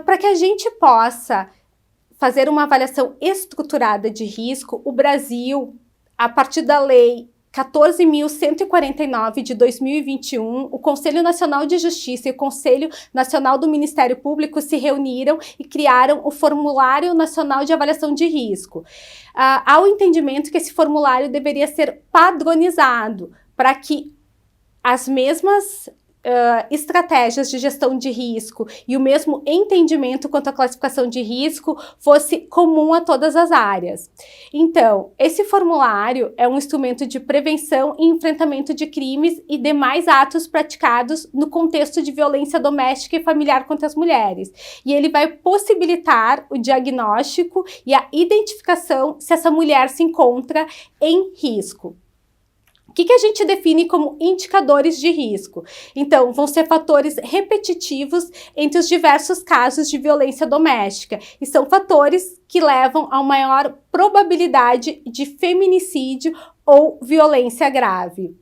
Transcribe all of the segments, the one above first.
Para que a gente possa fazer uma avaliação estruturada de risco, o Brasil, a partir da Lei 14.149 de 2021, o Conselho Nacional de Justiça e o Conselho Nacional do Ministério Público se reuniram e criaram o Formulário Nacional de Avaliação de Risco. Há o entendimento que esse formulário deveria ser padronizado para que as mesmas estratégias de gestão de risco e o mesmo entendimento quanto à classificação de risco fosse comum a todas as áreas. Então, esse formulário é um instrumento de prevenção e enfrentamento de crimes e demais atos praticados no contexto de violência doméstica e familiar contra as mulheres. E ele vai possibilitar o diagnóstico e a identificação se essa mulher se encontra em risco. O que a gente define como indicadores de risco? Então, vão ser fatores repetitivos entre os diversos casos de violência doméstica e são fatores que levam a uma maior probabilidade de feminicídio ou violência grave.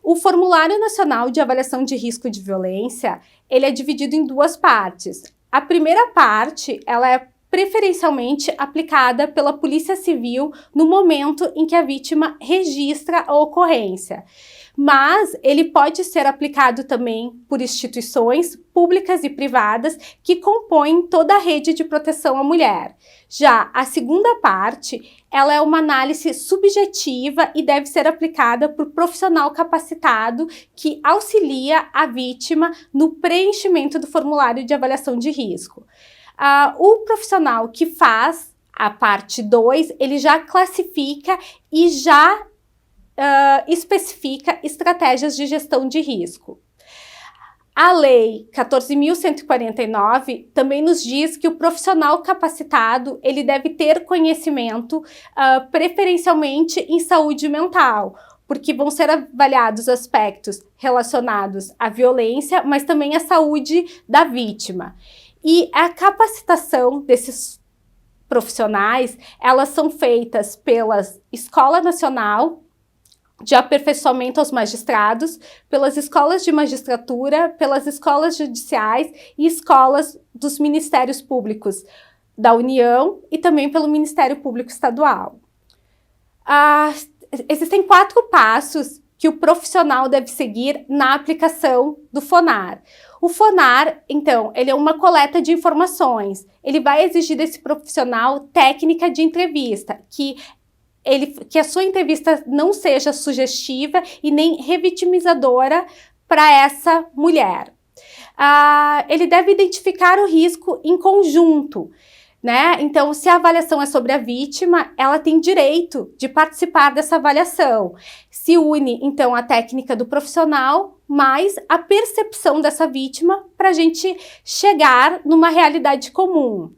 O Formulário Nacional de Avaliação de Risco de Violência, ele é dividido em duas partes. A primeira parte, ela é preferencialmente aplicada pela Polícia Civil no momento em que a vítima registra a ocorrência. Mas ele pode ser aplicado também por instituições públicas e privadas que compõem toda a rede de proteção à mulher. Já a segunda parte, ela é uma análise subjetiva e deve ser aplicada por profissional capacitado que auxilia a vítima no preenchimento do formulário de avaliação de risco. O profissional que faz a parte 2, ele já classifica e já especifica estratégias de gestão de risco. A Lei 14.149 também nos diz que o profissional capacitado ele deve ter conhecimento preferencialmente em saúde mental, porque vão ser avaliados aspectos relacionados à violência, mas também à saúde da vítima. E a capacitação desses profissionais, elas são feitas pela Escola Nacional de Aperfeiçoamento aos Magistrados, pelas escolas de magistratura, pelas escolas judiciais e escolas dos Ministérios Públicos da União e também pelo Ministério Público Estadual. Existem 4 passos que o profissional deve seguir na aplicação do FONAR. O FONAR, então, ele é uma coleta de informações. Ele vai exigir desse profissional técnica de entrevista, que a sua entrevista não seja sugestiva e nem revitimizadora para essa mulher. Ele deve identificar o risco em conjunto, né? Então, se a avaliação é sobre a vítima, ela tem direito de participar dessa avaliação. Se une, então, a técnica do profissional mais a percepção dessa vítima para a gente chegar numa realidade comum.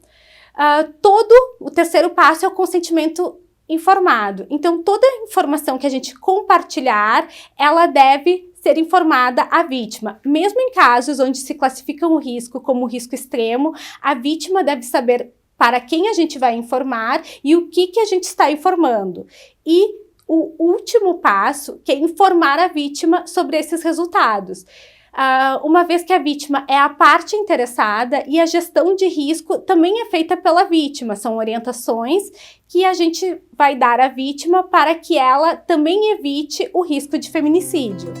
O terceiro passo é o consentimento informado. Então, toda a informação que a gente compartilhar, ela deve ser informada à vítima. Mesmo em casos onde se classifica um risco como risco extremo, a vítima deve saber para quem a gente vai informar e o que a gente está informando. E o último passo, que é informar a vítima sobre esses resultados. Uma vez que a vítima é a parte interessada e a gestão de risco também é feita pela vítima, são orientações que a gente vai dar à vítima para que ela também evite o risco de feminicídio.